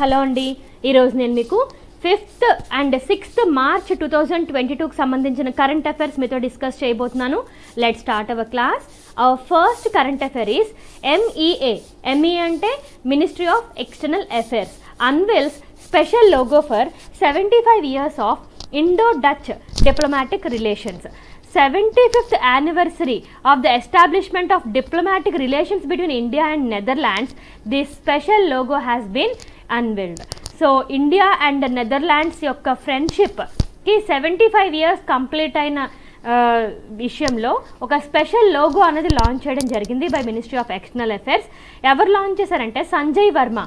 Hello అండి, ఈరోజు నేను మీకు 5th and 6th March 2022కి సంబంధించిన కరెంట్ అఫైర్స్ మీతో డిస్కస్ చేయబోతున్నాను. Let's start our class. Our first current affair is MEA. MEA అంటే ministry of external affairs unveils special logo for 75 years of Indo-Dutch diplomatic relations. 75th anniversary of the establishment of diplomatic relations between India and Netherlands. This special logo has been unveiled. So India and Netherlands యొక్క ఫ్రెండ్షిప్కి 75 years complete అయిన విషయంలో ఒక special logo అనేది launch చేయడం జరిగింది by ministry of external affairs. ఎవరు launch చేశారంటే Sanjay Verma,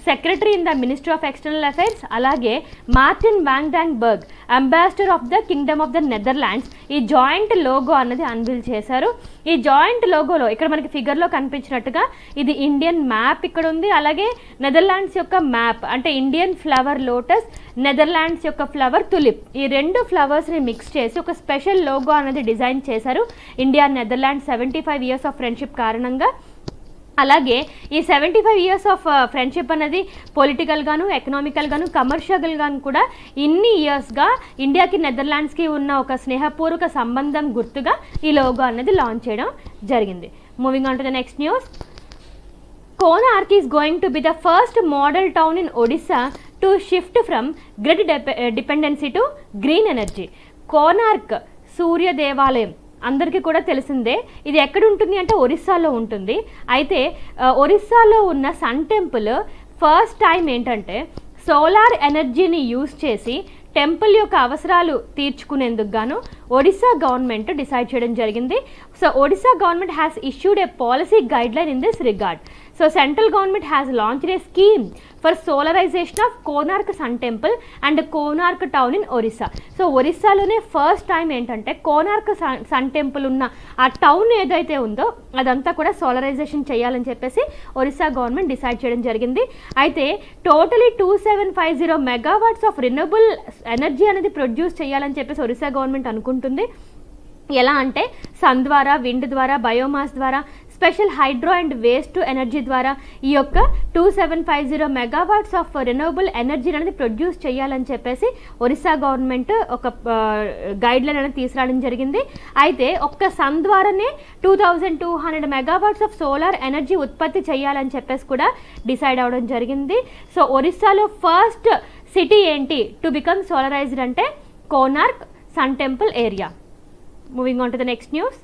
secretary in the ministry of external affairs, అలాగే Marten van den Berg, ambassador of the kingdom of the Netherlands ఈ జాయింట్ లోగో అన్నది అన్వీల్ చేశారు. ఈ జాయింట్ లోగోలో ఇక్కడ మనకి ఫిగర్లో కనిపించినట్టుగా ఇది ఇండియన్ మ్యాప్ ఇక్కడ ఉంది, అలాగే నెదర్లాండ్స్ యొక్క మ్యాప్ అంటే ఇండియన్ ఫ్లవర్ లోటస్, నెదర్లాండ్స్ యొక్క ఫ్లవర్ తులిప్, ఈ రెండు ఫ్లవర్స్ని మిక్స్ చేసి ఒక స్పెషల్ లోగో అనేది డిజైన్ చేశారు India Netherlands 75 years of friendship కారణంగా. అలాగే ఈ 75 years ఆఫ్ ఫ్రెండ్షిప్ అనేది పొలిటికల్గాను, ఎకనామికల్గాను, కమర్షియల్గాను కూడా ఇన్ని ఇయర్స్గా ఇండియాకి నెదర్లాండ్స్కి ఉన్న ఒక స్నేహపూర్వక సంబంధం గుర్తుగా ఈ లోగో అనేది లాంచ్ చేయడం జరిగింది. Moving on to the next news. Konark is going to be the first model town in Odisha to shift from grid dependency to green energy. Konark సూర్య దేవాలయం అందరికీ కూడా తెలిసిందే. ఇది ఎక్కడ ఉంటుంది అంటే ఒరిస్సాలో ఉంటుంది. అయితే ఒరిస్సాలో ఉన్న సన్ టెంపుల్ ఫస్ట్ టైం ఏంటంటే సోలార్ ఎనర్జీని యూజ్ చేసి టెంపుల్ యొక్క అవసరాలు తీర్చుకునేందుకు గాను ఒడిశా గవర్నమెంట్ డిసైడ్ చేయడం జరిగింది. So Odisha government has issued a policy guideline in this regard. So central government has launched a scheme for solarization of Konark sun temple and Konark town in Orissa. So ఒరిస్సాలోనే first time ఏంటంటే Konark sun temple ఉన్న ఆ town ఏదైతే ఉందో అదంతా కూడా solarisation చేయాలని చెప్పేసి ఒరిస్సా గవర్నమెంట్ డిసైడ్ చేయడం జరిగింది. అయితే totally 2750 megawatts of renewable energy అనేది ప్రొడ్యూస్ చేయాలని చెప్పేసి ఒరిస్సా గవర్నమెంట్ అనుకుంటుంది. ఎలా అంటే సన్ ద్వారా, విండ్ ద్వారా, బయోమాస్ ద్వారా, special hydro and waste energy ద్వారా ఈ యొక్క 2750 మెగావాట్స్ ఆఫ్ రెన్యూవబుల్ ఎనర్జీ అనేది ప్రొడ్యూస్ చేయాలని చెప్పేసి ఒరిస్సా గవర్నమెంట్ ఒక గైడ్లైన్ అనేది తీసుకురావడం జరిగింది. అయితే ఒక్క సన్ ద్వారానే 2200 మెగావాట్స్ ఆఫ్ సోలార్ ఎనర్జీ ఉత్పత్తి చేయాలని చెప్పేసి కూడా డిసైడ్ అవ్వడం జరిగింది. సో ఒరిస్సాలో ఫస్ట్ సిటీ ఏంటి టు బికమ్ సోలరైజ్డ్ అంటే Konark sun temple area. Moving on to the next news.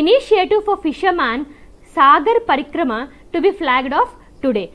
Initiative for fisherman Sagar Parikrama to be flagged off today.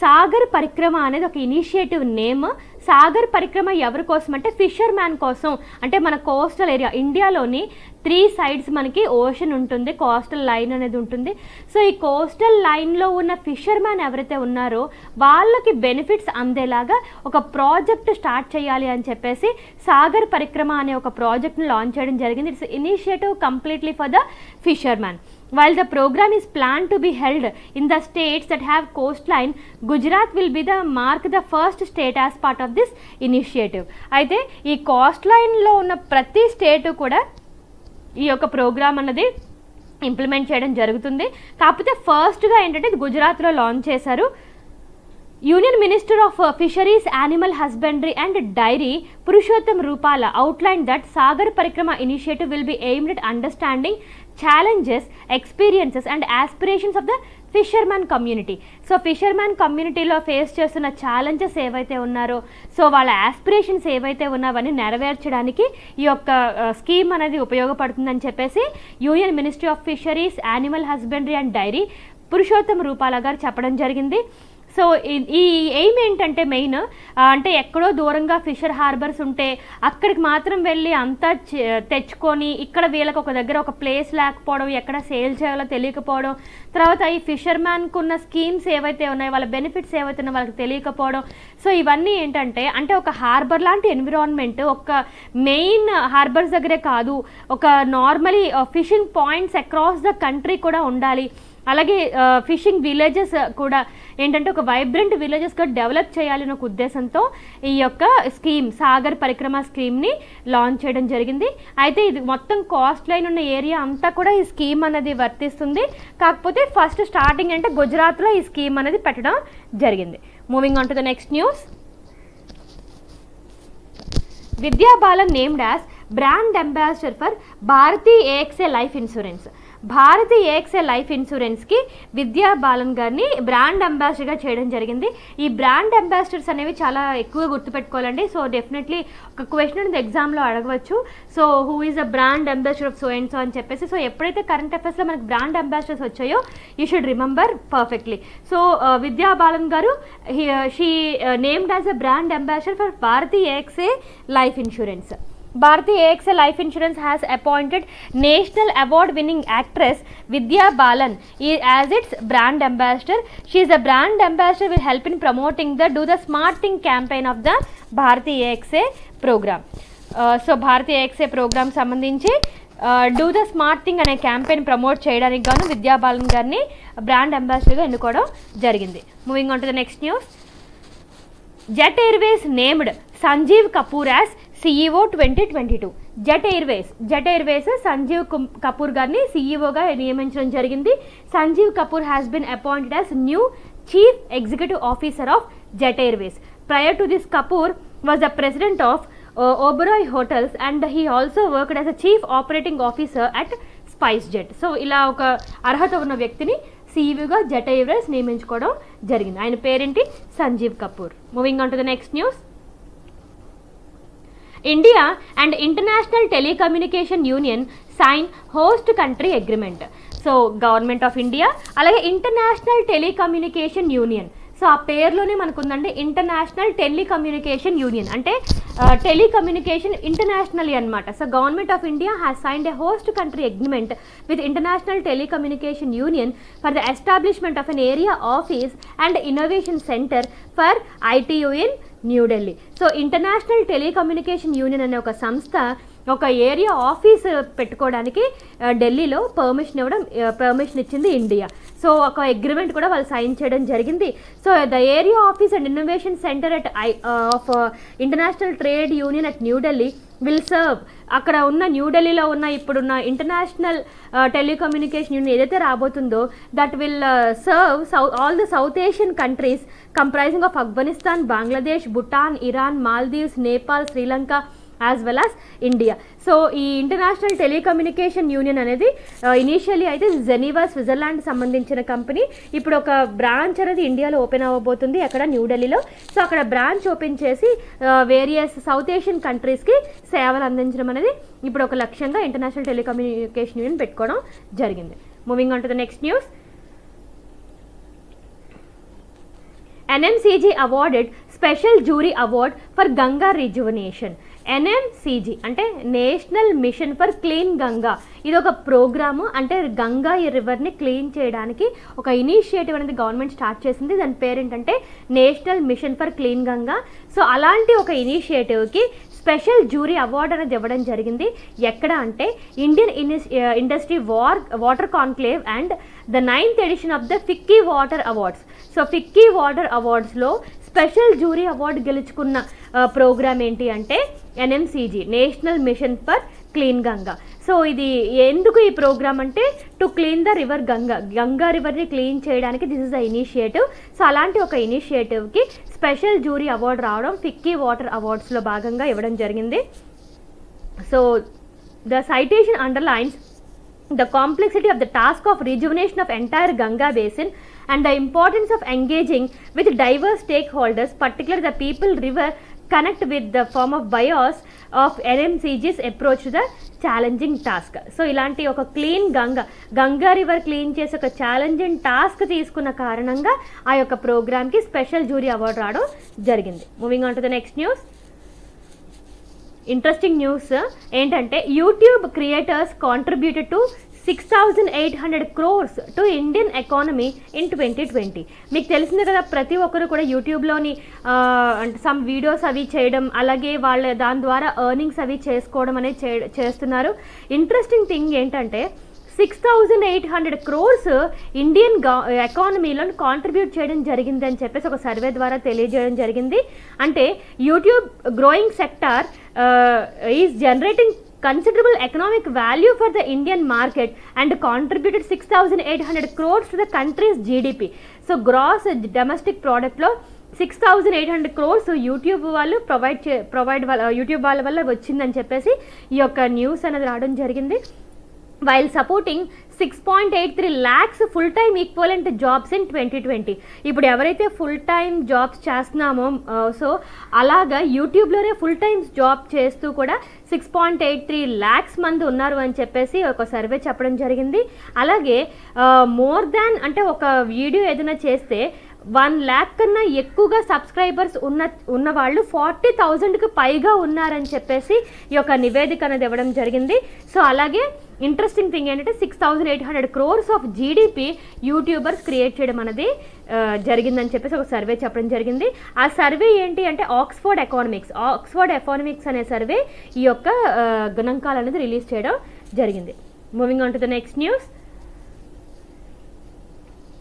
Sagar Parikrama అనేది ఒక ఇనిషియేటివ్ నేమ్. సాగర్ పరిక్రమ ఎవరి కోసం అంటే ఫిషర్ మ్యాన్ కోసం. అంటే మన కోస్టల్ ఏరియా ఇండియాలోని 3 sides మనకి ఓషన్ ఉంటుంది, కోస్టల్ లైన్ అనేది ఉంటుంది. సో ఈ కోస్టల్ లైన్లో ఉన్న ఫిషర్ మ్యాన్ ఎవరైతే ఉన్నారో వాళ్ళకి బెనిఫిట్స్ అందేలాగా ఒక ప్రాజెక్ట్ స్టార్ట్ చేయాలి అని చెప్పేసి సాగర్ పరిక్రమ అనే ఒక ప్రాజెక్ట్ని లాంచ్ చేయడం జరిగింది. It's initiative completely for the fissure man. While the program is planned to be held in the states that have coastline, Gujarat will be the first state as part of this initiative. అయితే ఈ Coast లైన్లో ఉన్న ప్రతి state కూడా ఈ యొక్క programme అన్నది implement చేయడం జరుగుతుంది. కాకపోతే ఫస్ట్గా ఏంటంటే గుజరాత్లో లాంచ్ చేశారు. Union minister of fisheries, animal husbandry and dairy Purushottam Rupala outline that Sagar Parikrama initiative will be aimed at understanding challenges, experiences and aspirations of the fisherman community. So fisherman కమ్యూనిటీలో ఫేస్ చేస్తున్న ఛాలెంజెస్ ఏవైతే ఉన్నారో, సో వాళ్ళ ఆస్పిరేషన్స్ ఏవైతే ఉన్నావని నెరవేర్చడానికి ఈ యొక్క స్కీమ్ అనేది ఉపయోగపడుతుందని చెప్పేసి union ministry of fisheries, animal husbandry and dairy Purushottam Rupala గారు చెప్పడం జరిగింది. సో ఈ ఎయిమ్ ఏంటంటే మెయిన్ అంటే ఎక్కడో దూరంగా ఫిషర్ హార్బర్స్ ఉంటే అక్కడికి మాత్రం వెళ్ళి అంతా తెచ్చుకొని ఇక్కడ వీళ్ళకి ఒక దగ్గర ఒక ప్లేస్ లేకపోవడం, ఎక్కడ సేల్ చేయాలో తెలియకపోవడం, తర్వాత ఈ ఫిషర్ మ్యాన్కు ఉన్న స్కీమ్స్ ఏవైతే ఉన్నాయో వాళ్ళ బెనిఫిట్స్ ఏవైతే ఉన్నాయో వాళ్ళకి తెలియకపోవడం. సో ఇవన్నీ ఏంటంటే అంటే ఒక హార్బర్ లాంటి ఎన్విరాన్మెంట్ ఒక మెయిన్ హార్బర్స్ దగ్గరే కాదు, ఒక normally fishing points across the country కూడా ఉండాలి. అలాగే ఫిషింగ్ విలేజెస్ కూడా ఏంటంటే ఒక వైబ్రెంట్ విలేజెస్గా డెవలప్ చేయాలని ఒక ఉద్దేశంతో ఈ యొక్క స్కీమ్ సాగర్ పరిక్రమ స్కీమ్ని లాంచ్ చేయడం జరిగింది. అయితే ఇది మొత్తం కాస్ట్ లైన్ ఉన్న ఏరియా అంతా కూడా ఈ స్కీమ్ అనేది వర్తిస్తుంది. కాకపోతే ఫస్ట్ స్టార్టింగ్ అంటే గుజరాత్లో ఈ స్కీమ్ అనేది పెట్టడం జరిగింది. Moving on to the next news. Vidya Balan named as brand ambassador for Bharti AXA life insurance. Bharti AXA life ఇన్సూరెన్స్కి విద్యా బాలన్ గారిని బ్రాండ్ అంబాసిడర్గా చేయడం జరిగింది. ఈ బ్రాండ్ అంబాసిడర్స్ అనేవి చాలా ఎక్కువ గుర్తుపెట్టుకోవాలండి. సో డెఫినెట్లీ ఒక క్వశ్చన్ అనేది ఎగ్జామ్లో అడగవచ్చు. So who is a brand ambassador of so and so అని చెప్పేసి. సో ఎప్పుడైతే కరెంట్ అఫైర్స్లో మనకి బ్రాండ్ అంబాసిడర్స్ వచ్చాయో you should remember perfectly. So Vidya Balan గారు she named as a brand ambassador for Bharti AXA life insurance. Bharati AXA Life Insurance has appointed National Award-winning actress Vidya Balan as its brand ambassador. She is a brand ambassador will help in promoting the Do the Smart Thing campaign of the Bharati AXA program. So Bharati AXA program సంబంధించి do the smart thing అనే campaign promote చేయడానికి గాను విద్యా బాలన్ గారిని brand అంబాసిడర్గా ఎన్నుకోవడం జరిగింది. Moving on to the next news. Jet Airways named Sanjeev Kapoor as CEO 2022. Jet Airways Sanjeev Kapoor గారిని సీఈఓగా నియమించడం జరిగింది. Sanjeev Kapoor has been appointed as new chief executive officer of Jet Airways. Prior to this, Kapoor was the president of Oberoi Hotels and he also worked as a chief operating officer at SpiceJet. So ఇలా ఒక అర్హత ఉన్న వ్యక్తిని సీఈఓగా jet Airways నియమించుకోవడం జరిగింది. ఆయన పేరేంటి? Sanjeev Kapoor. Moving on to the next news. India and international telecommunication union sign host country agreement. So government of India అలాగే international telecommunication union. So ఆ పేరులోనే మనకు ఉందండి ఇంటర్నేషనల్ టెలికమ్యూనికేషన్ యూనియన్ అంటే టెలికమ్యూనికేషన్ ఇంటర్నేషనల్లీ అనమాట. So government of India has signed a host country agreement with international telecommunication union for the establishment of an area office and innovation centre for ITU in New Delhi. So international telecommunication union అనే ఒక సంస్థ ఒక area office పెట్టుకోవడానికి ఢిల్లీలో permission ఇచ్చింది India. So ఒక agreement కూడా వాళ్ళు సైన్ చేయడం జరిగింది. So the area office and innovation centre at of international trade union at New Delhi will serve. అక్కడ ఉన్న న్యూఢిల్లీలో ఉన్న ఇప్పుడున్న ఇంటర్నేషనల్ టెలికమ్యూనికేషన్ యూనియన్ ఏదైతే రాబోతుందో that will serve all the south Asian countries comprising of Afghanistan, Bangladesh, Bhutan, Iran, Maldives, Nepal, Sri Lanka as well as India. So ఈ international telecommunication union అనేది initially అయితే జెనీవా స్విట్జర్లాండ్ సంబంధించిన కంపెనీ. ఇప్పుడు ఒక బ్రాంచ్ అనేది ఇండియాలో ఓపెన్ అవ్వబోతుంది అక్కడ న్యూఢిల్లీలో. సో అక్కడ బ్రాంచ్ ఓపెన్ చేసి వేరియస్ సౌత్ ఏషియన్ కంట్రీస్కి సేవలు అందించడం అనేది ఇప్పుడు ఒక లక్ష్యంగా ఇంటర్నేషనల్ టెలికమ్యూనికేషన్ యూనియన్ పెట్టుకోవడం జరిగింది. Moving on to the next news. NMCJ awarded Special Jury Award for Ganga rejuvenation. NMCG అంటే national mission for clean Ganga. ఇది ఒక ప్రోగ్రాము అంటే గంగా ఈ రివర్ని క్లీన్ చేయడానికి ఒక ఇనిషియేటివ్ అనేది గవర్నమెంట్ స్టార్ట్ చేసింది. దాని పేరేంటంటే national mission for clean Ganga. So అలాంటి ఒక ఇనిషియేటివ్కి స్పెషల్ జ్యూరీ అవార్డు అనేది ఇవ్వడం జరిగింది. ఎక్కడ అంటే Indian industry water conclave and the 9th edition of the FICCI water awards. So FICCI water అవార్డ్స్లో స్పెషల్ జ్యూరీ అవార్డు గెలుచుకున్న ప్రోగ్రామ్ ఏంటి అంటే NMCG national mission for clean Ganga. So ఇది ఎందుకు ఈ ప్రోగ్రామ్ అంటే to clean the river Ganga రివర్ని క్లీన్ చేయడానికి this is the initiative. So అలాంటి ఒక ఇనిషియేటివ్కి స్పెషల్ జ్యూరీ అవార్డు రావడం ఫిక్కీ వాటర్ అవార్డ్స్లో భాగంగా ఇవ్వడం జరిగింది. So the citation underlines the complexity of the task of rejuvenation of entire Ganga basin and the importance of engaging with diverse stakeholders, particularly the people river connect with the form of bios of NMCG's approach to the challenging task. So ఇలాంటి ఒక clean Ganga river clean చేసి ఒక challenging task తీసుకున్న కారణంగా ఆ యొక్క ప్రోగ్రామ్కి special jury award రావడం జరిగింది. Moving on to the next news. Interesting news ఏంటంటే YouTube creators contributed to 6,800 crores to Indian economy in 2020. మీకు తెలిసిందే కదా ప్రతి ఒక్కరు కూడా యూట్యూబ్లోని సమ్ వీడియోస్ అవి చేయడం అలాగే వాళ్ళ దాని ద్వారా ఎర్నింగ్స్ అవి చేసుకోవడం అనేది చేస్తున్నారు. ఇంట్రెస్టింగ్ థింగ్ ఏంటంటే 6,800 crores ఇండియన్ ఎకానమీలో కాంట్రిబ్యూట్ చేయడం జరిగింది అని చెప్పేసి ఒక సర్వే ద్వారా తెలియజేయడం జరిగింది. అంటే YouTube growing sector is generating considerable economic value for the Indian market and contributed 6,800 crores to the country's GDP. So gross domestic product లో 6,800 crores యూట్యూబ్ వాళ్ళు యూట్యూబ్ వాళ్ళ వల్ల వచ్చిందని చెప్పేసి ఈ యొక్క న్యూస్ అనేది రావడం జరిగింది. while supporting 6.83 lakhs full time equivalent jobs in 2020. ఇప్పుడు ఎవరైతే ఫుల్ టైమ్ జాబ్స్ చేస్తున్నామో సో అలాగా యూట్యూబ్లోనే ఫుల్ టైమ్ జాబ్ చేస్తూ కూడా 6.83 lakhs మంది ఉన్నారు అని చెప్పేసి ఒక సర్వే చెప్పడం జరిగింది. అలాగే మోర్ దాన్ అంటే ఒక వీడియో ఏదైనా చేస్తే 1 lakh కన్నా ఎక్కువగా సబ్స్క్రైబర్స్ ఉన్న వాళ్ళు 40,000కి పైగా ఉన్నారని చెప్పేసి ఈ యొక్క నివేదిక అనేది ఇవ్వడం జరిగింది. సో అలాగే ఇంట్రెస్టింగ్ థింగ్ ఏంటంటే 6,800 crores of GDP YouTubers create చేయడం అనేది జరిగిందని చెప్పేసి ఒక సర్వే చెప్పడం జరిగింది. ఆ సర్వే ఏంటి అంటే ఆక్స్ఫర్డ్ ఎకనామిక్స్ అనే సర్వే ఈ యొక్క గణాంకాలు అనేది రిలీజ్ చేయడం జరిగింది. Moving on to the next news.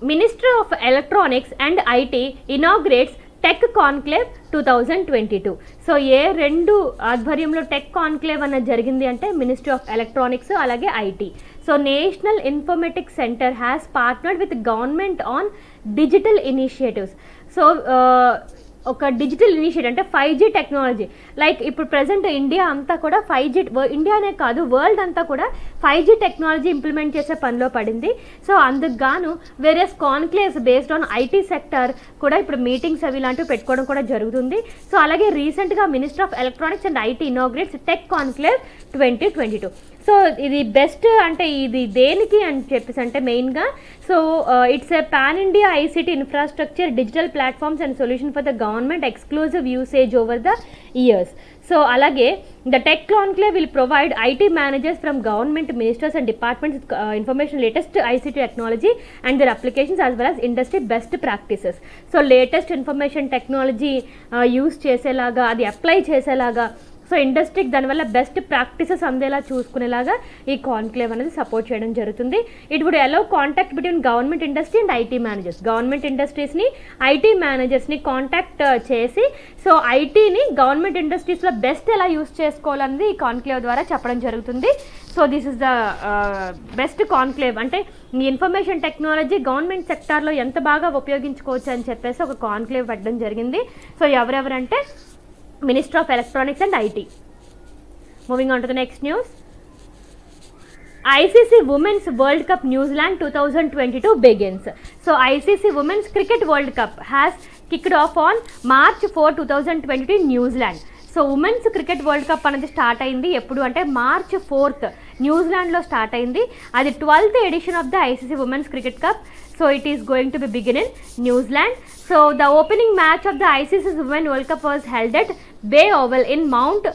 Ministry of Electronics and IT inaugurates tech conclave 2022. So ఏ రెండు ఆధ్వర్యంలో టెక్ కాన్క్లేవ్ అన్నది జరిగింది అంటే మినిస్ట్రీ ఆఫ్ ఎలక్ట్రానిక్స్ అలాగే IT. So national informatics centre has partnered with government on digital initiatives. So ఒక digital initiative అంటే 5G technology. Like ఇప్పుడు ప్రజెంట్ ఇండియా అంతా కూడా 5G, ఇండియానే కాదు వరల్డ్ అంతా కూడా 5G టెక్నాలజీ ఇంప్లిమెంట్ చేసే పనిలో పడింది. సో అందుకు గాను various conclaves based on IT sector కూడా ఇప్పుడు మీటింగ్స్ అవి ఇలాంటివి పెట్టుకోవడం కూడా జరుగుతుంది. సో అలాగే రీసెంట్గా minister of electronics and IT inaugurates tech conclave 2022. So ఇది బెస్ట్ అంటే ఇది దేనికి అని చెప్పేసి అంటే మెయిన్గా so it's a pan India ICT infrastructure digital platforms and solution for the government exclusive usage over the years. So అలాగే the tech conclave will provide IT managers from government ministers and departments information latest ICT technology and their applications as well as industry best practices. So latest information technology use చేసేలాగా అది apply చేసేలాగా so ఇండస్ట్రీకి దానివల్ల best practices అందేలా చూసుకునేలాగా ఈ conclave అనేది support చేయడం జరుగుతుంది. It would allow contact between government industry and IT managers. Government ఇండస్ట్రీస్ని ఐటీ మేనేజర్స్ని కాంటాక్ట్ చేసి సో ఐటీని గవర్నమెంట్ ఇండస్ట్రీస్లో బెస్ట్ ఎలా యూస్ చేసుకోవాలన్నది ఈ కాన్క్లేవ్ ద్వారా చెప్పడం జరుగుతుంది. So this is the best conclave అంటే ఈ ఇన్ఫర్మేషన్ టెక్నాలజీ గవర్నమెంట్ సెక్టార్లో ఎంత బాగా ఉపయోగించుకోవచ్చు అని చెప్పేసి ఒక కాన్క్లేవ్ పెట్టడం జరిగింది. సో ఎవరెవరంటే Ministry of Electronics and IT. Moving on to the next news. ICC Women's World Cup New Zealand 2022 begins. So ICC Women's Cricket World Cup has kicked off on March 4, 2022 in New Zealand. So women's cricket world cup అనేది start అయింది ఎప్పుడు అంటే March 4th న్యూజిలాండ్లో start అయింది. అది 12th edition of the ICC women's cricket cup. So it is going to be begin in New Zealand. So the opening match of the ICC women world cup was held at Bay Oval in Mount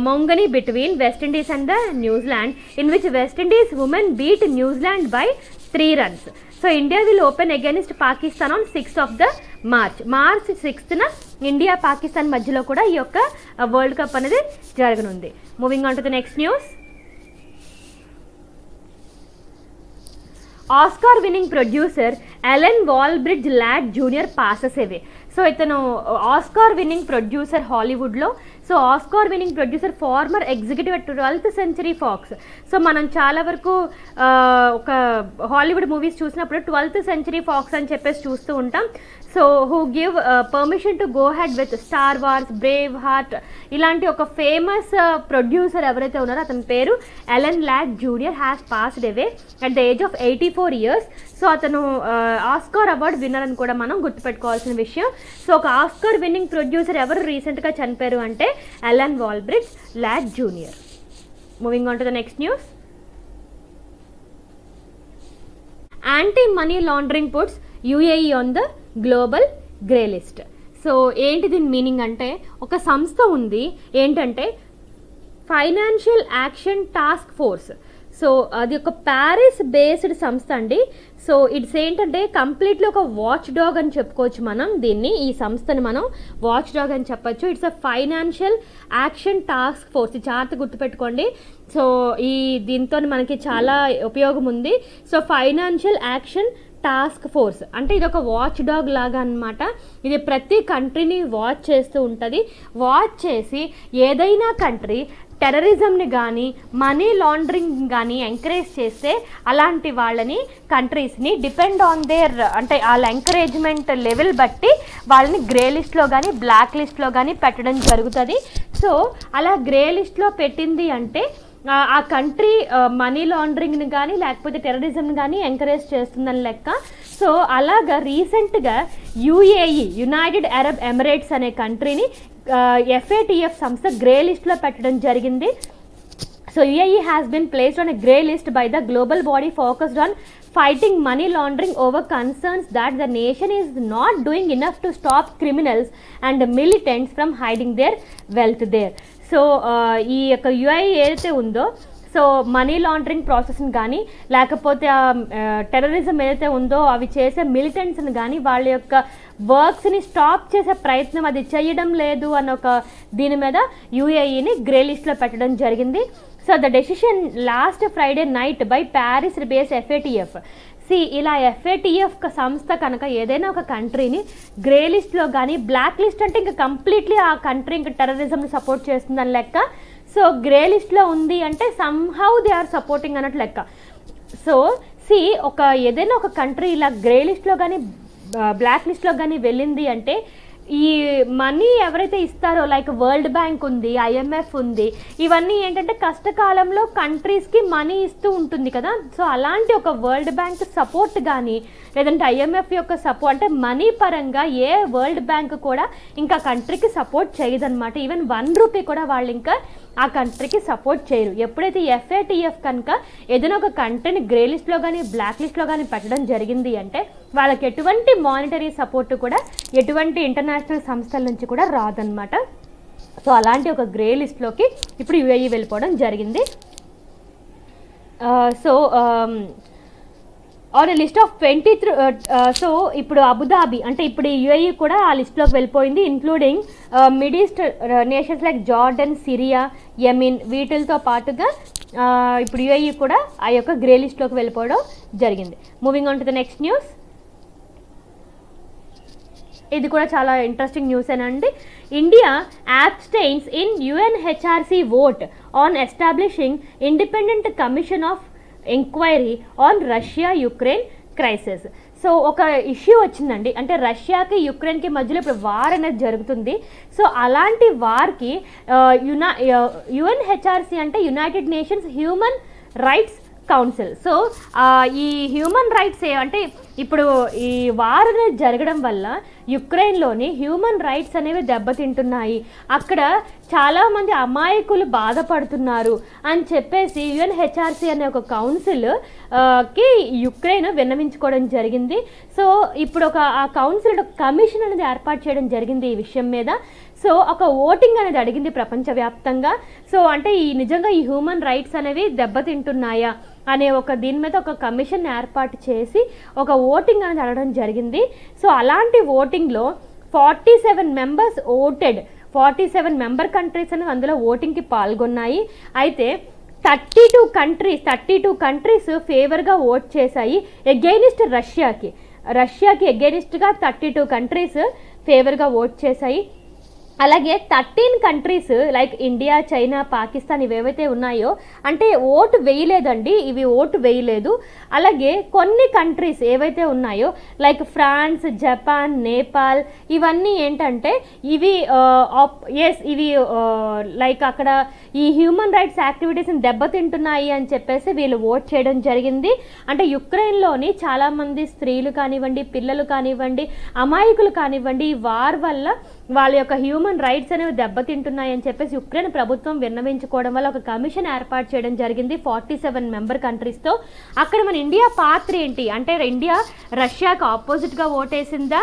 Maungani between West Indies and the New Zealand, in which West Indies women beat New Zealand by 3 runs. So India will open against Pakistan on 6th of the March. March 6th na India Pakistan మధ్యలో కూడా ఈ యొక్క world cup అనేది జరగనుంది. Moving on to the next news. Oscar winning producer Alan Walbridge Ladd junior passes away. So ఇతను Oscar winning producer హాలీవుడ్లో. So Oscar winning producer former executive at 12th Century Fox. So మనం చాలా వరకు ఒక Hollywood movies చూసినప్పుడు 12th Century Fox అని చెప్పేసి చూస్తూ ఉంటాం. So who give permission to go head with Star Wars, Braveheart ఇలాంటి ఒక ఫేమస్ ప్రొడ్యూసర్ ఎవరైతే ఉన్నారో అతని పేరు Alan Ladd junior has passed away at the age of 84 years. So అతను ఆస్కార్ అవార్డ్ విన్నర్ అని కూడా మనం గుర్తుపెట్టుకోవాల్సిన విషయం. సో ఒక ఆస్కార్ విన్నింగ్ ప్రొడ్యూసర్ ఎవరు రీసెంట్గా చనిపోయారు అంటే Alan Walbridge Ladd junior. Moving on to the next news. Anti money laundering puts UAE on the global grey list. So ఏంటి దీని మీనింగ్ అంటే ఒక సంస్థ ఉంది ఏంటంటే financial action task force. So అది ఒక ప్యారిస్ బేస్డ్ సంస్థ అండి. సో ఇట్స్ ఏంటంటే కంప్లీట్లీ ఒక వాచ్ డాగ్ అని చెప్పుకోవచ్చు మనం దీన్ని, ఈ సంస్థని మనం వాచ్ డాగ్ అని చెప్పొచ్చు. It's a financial action task force. ఈ చార్ట్ గుర్తుపెట్టుకోండి. సో దీంతో మనకి చాలా ఉపయోగం ఉంది. So financial action task force అంటే ఇది ఒక వాచ్ డాగ్ లాగా అనమాట. ఇది ప్రతి కంట్రీని వాచ్ చేస్తూ ఉంటుంది. వాచ్ చేసి ఏదైనా కంట్రీ టెర్రరిజంని కానీ మనీ లాండరింగ్ కానీ ఎంకరేజ్ చేస్తే అలాంటి వాళ్ళని కంట్రీస్ని డిపెండ్ ఆన్ దేర్ అంటే వాళ్ళ ఎంకరేజ్మెంట్ లెవెల్ బట్టి వాళ్ళని గ్రే లిస్ట్లో కానీ బ్లాక్ లిస్ట్లో కానీ పెట్టడం జరుగుతుంది. సో అలా గ్రే లిస్ట్లో పెట్టింది అంటే ఆ కంట్రీ మనీ లాండరింగ్ని కానీ లేకపోతే టెర్రరిజంని కానీ ఎంకరేజ్ చేస్తుందని లెక్క. సో అలాగా రీసెంట్గా యుఏఈ యునైటెడ్ అరబ్ ఎమిరేట్స్ అనే కంట్రీని FATF సంస్థ గ్రే లిస్ట్లో పెట్టడం జరిగింది. So UAE has been placed on a grey list by the global body focused on fighting money laundering over concerns that the nation is not doing enough to stop criminals and militants from hiding their wealth there. So ఈ యొక్క UAE ఏదైతే ఉందో so money laundering ప్రాసెస్ని కానీ లేకపోతే terrorism ఏదైతే ఉందో అవి చేసే మిలిటెంట్స్ని కానీ వాళ్ళ యొక్క వర్క్స్ని స్టాప్ చేసే ప్రయత్నం అది చేయడం లేదు అన్న ఒక దీని మీద UAEని గ్రే లిస్ట్లో పెట్టడం జరిగింది. So the decision last Friday night by Paris base FATF. ఇలా FATF సంస్థ కనుక ఏదైనా ఒక కంట్రీని గ్రే లిస్ట్లో కానీ బ్లాక్ లిస్ట్ అంటే ఇంకా కంప్లీట్లీ ఆ కంట్రీ ఇంకా టెర్రరిజంని సపోర్ట్ చేస్తుందని లెక్క. సో గ్రే లిస్ట్లో ఉంది అంటే సమ్హౌ దే ఆర్ సపోర్టింగ్ అన్నట్లు లెక్క. సో ఒక ఏదైనా ఒక కంట్రీ ఇలా గ్రే లిస్ట్లో కానీ బ్లాక్ లిస్ట్లో కానీ వెళ్ళింది అంటే ఈ మనీ ఎవరైతే ఇస్తారో లైక్ వరల్డ్ బ్యాంక్ ఉంది, IMF ఉంది, ఇవన్నీ ఏంటంటే కష్టకాలంలో కంట్రీస్కి మనీ ఇస్తూ ఉంటుంది కదా. సో అలాంటి ఒక వరల్డ్ బ్యాంక్ సపోర్ట్ కానీ లేదంటే IMF యొక్క సపోర్ట్ అంటే మనీ పరంగా ఏ వరల్డ్ బ్యాంక్ కూడా ఇంకా కంట్రీకి సపోర్ట్ చేయదన్నమాట. ఈవెన్ 1 రూపీ కూడా వాళ్ళు ఇంకా ఆ కంట్రీకి సపోర్ట్ చేయరు. ఎప్పుడైతే FATF కనుక ఏదైనా ఒక కంట్రీని గ్రే లిస్ట్లో కానీ బ్లాక్ లిస్ట్లో కానీ పెట్టడం జరిగింది అంటే వాళ్ళకి ఎటువంటి మానిటరీ సపోర్ట్ కూడా ఎటువంటి ఇంటర్నేషనల్ సంస్థల నుంచి కూడా రాదన్నమాట. సో అలాంటి ఒక గ్రే లిస్ట్లోకి ఇప్పుడు UAE వెళ్ళిపోవడం జరిగింది. So on a list of 23 so ఇప్పుడు అబుదాబి అంటే ఇప్పుడు UAE కూడా ఆ లిస్ట్లోకి వెళ్ళిపోయింది, including mid east nations like Jordan, Syria, Yemen వీటితో పాటుగా ఇప్పుడు UAE కూడా ఆ యొక్క గ్రే లిస్ట్లోకి వెళ్ళిపోవడం జరిగింది. Moving on to the next news. ఇది కూడా చాలా ఇంట్రెస్టింగ్ న్యూస్ ఏనండి. India abstains in UNHRC vote on establishing independent commission of enquiry on Russia Ukraine crisis. So ఒక ఇష్యూ వచ్చిందండి, అంటే రష్యాకి యుక్రెయిన్కి మధ్యలో ఇప్పుడు వార్ అనేది జరుగుతుంది. సో అలాంటి వార్కి UNHRC అంటే United nations human rights council. So ఈ హ్యూమన్ రైట్స్ అంటే ఇప్పుడు ఈ వార్ అనేది జరగడం వల్ల యుక్రెయిన్లోని హ్యూమన్ రైట్స్ అనేవి దెబ్బతింటున్నాయి, అక్కడ చాలామంది అమాయకులు బాధపడుతున్నారు అని చెప్పేసి UNHRC అనే ఒక కౌన్సిల్కి యుక్రెయిన్ విన్నవించుకోవడం జరిగింది. సో ఇప్పుడు ఆ కౌన్సిల్ ఒక కమిషన్ అనేది ఏర్పాటు చేయడం జరిగింది ఈ విషయం మీద. సో ఒక ఓటింగ్ అనేది అడిగింది ప్రపంచవ్యాప్తంగా. సో అంటే నిజంగా ఈ హ్యూమన్ రైట్స్ అనేవి దెబ్బతింటున్నాయా అనే ఒక దీని మీద ఒక కమిషన్ ఏర్పాటు చేసి ఒక ఓటింగ్ అనేది అడగడం జరిగింది. సో అలాంటి ఓటింగ్లో 47 మెంబర్స్ ఓటెడ్, 47 మెంబర్ కంట్రీస్ అనేవి అందులో ఓటింగ్కి పాల్గొన్నాయి. అయితే 32 కంట్రీస్ ఫేవర్గా ఓట్ చేశాయి ఎగెయినిస్ట్ రష్యాకి ఎగెయినిస్ట్గా 32 కంట్రీస్ ఫేవర్గా ఓట్ చేశాయి. అలాగే 13 countries like India, China, Pakistan ఇవేవైతే ఉన్నాయో అంటే ఓటు వేయలేదండి, ఇవి ఓటు వేయలేదు. అలాగే కొన్ని కంట్రీస్ ఏవైతే ఉన్నాయో లైక్ ఫ్రాన్స్, జపాన్, నేపాల్ ఇవన్నీ ఏంటంటే ఇవి లైక్ అక్కడ ఈ హ్యూమన్ రైట్స్ యాక్టివిటీస్ని దెబ్బతింటున్నాయి అని చెప్పేసి వీళ్ళు ఓట్ చేయడం జరిగింది. అంటే యుక్రెయిన్లోని చాలామంది స్త్రీలు కానివ్వండి, పిల్లలు కానివ్వండి, అమాయకులు కానివ్వండి ఈ వార్ వల్ల వాళ్ళ యొక్క హ్యూమన్ రైట్స్ అనేవి దెబ్బతింటున్నాయని చెప్పేసి యుక్రెయిన్ ప్రభుత్వం విన్నవించుకోవడం వల్ల ఒక కమిషన్ ఏర్పాటు చేయడం జరిగింది 47 మెంబర్ కంట్రీస్తో. అక్కడ మన ఇండియా పాత్ర ఏంటి అంటే ఇండియా రష్యాకి ఆపోజిట్గా ఓటేసిందా,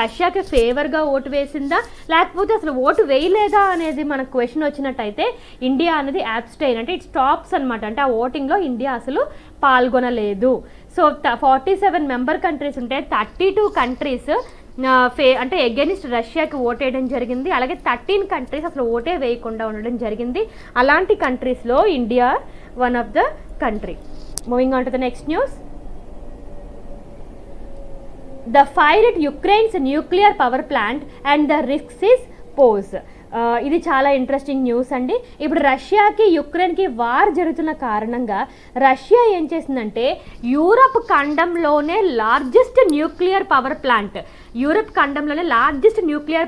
రష్యాకి ఫేవర్గా ఓటు వేసిందా, లేకపోతే అసలు ఓటు వేయలేదా అనేది మనకు క్వశ్చన్ వచ్చినట్టయితే ఇండియా అనేది అబ్స్టైన్ అంటే ఇట్ స్టాప్స్ అనమాట. అంటే ఆ ఓటింగ్లో ఇండియా అసలు పాల్గొనలేదు. సో 47 మెంబర్ కంట్రీస్ ఉంటే 32 కంట్రీస్ అంటే అగెనిస్ట్ రష్యాకి ఓటేయడం జరిగింది. అలాగే 13 కంట్రీస్ అసలు ఓటే వేయకుండా ఉండడం జరిగింది. అలాంటి కంట్రీస్లో India one of the country. Moving on to the next news. The fire at Ukraine's nuclear power plant and the risks is pose. ఇది చాలా ఇంట్రెస్టింగ్ న్యూస్ అండి. ఇప్పుడు రష్యాకి యుక్రెయిన్కి వార్ జరుగుతున్న కారణంగా రష్యా ఏం చేసిందంటే యూరప్ ఖండంలోనే లార్జెస్ట్ న్యూక్లియర్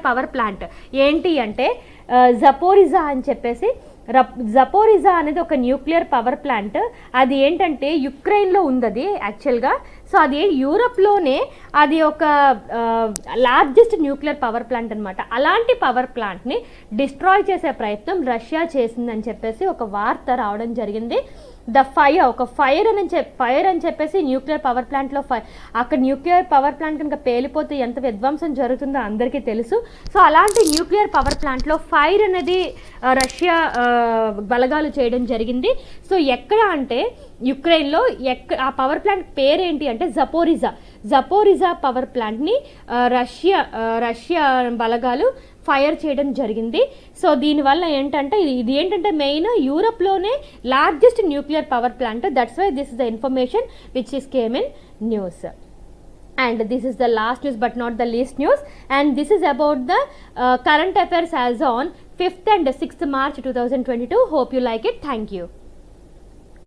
పవర్ ప్లాంట్ ఏంటి అంటే జపోరిజా అని చెప్పేసి. జపోరిజా అనేది ఒక న్యూక్లియర్ పవర్ ప్లాంట్. అది ఏంటంటే యుక్రెయిన్లో ఉంది అది యాక్చువల్గా. సో అది యూరప్లోనే అది ఒక లార్జెస్ట్ న్యూక్లియర్ పవర్ ప్లాంట్ అనమాట. అలాంటి పవర్ ప్లాంట్ని డిస్ట్రాయ్ చేసే ప్రయత్నం రష్యా చేసిందని చెప్పేసి ఒక వార్త రావడం జరిగింది. ఫైర్ అని చెప్పేసి న్యూక్లియర్ పవర్ ప్లాంట్లో అక్కడ న్యూక్లియర్ పవర్ ప్లాంట్ కనుక పేలిపోతే ఎంత విధ్వంసం జరుగుతుందో అందరికీ తెలుసు. సో అలాంటి న్యూక్లియర్ పవర్ ప్లాంట్లో ఫైర్ అనేది రష్యా బలగాలు చేయడం జరిగింది. సో ఎక్కడ అంటే యుక్రెయిన్లో ఆ పవర్ ప్లాంట్ పేరేంటి అంటే జపోరిజా పవర్ ప్లాంట్ని రష్యా బలగాలు ఫైర్ చేయడం జరిగింది. సో దీనివల్ల ఏంటంటే ఇది ఏంటంటే మెయిన్ యూరప్లోనే largest nuclear power plant. That's why this is the information which is came in news. And this is the last news but not the least news, and this is about the current affairs as on 5th and 6th March 2022. Hope you like it. Thank you.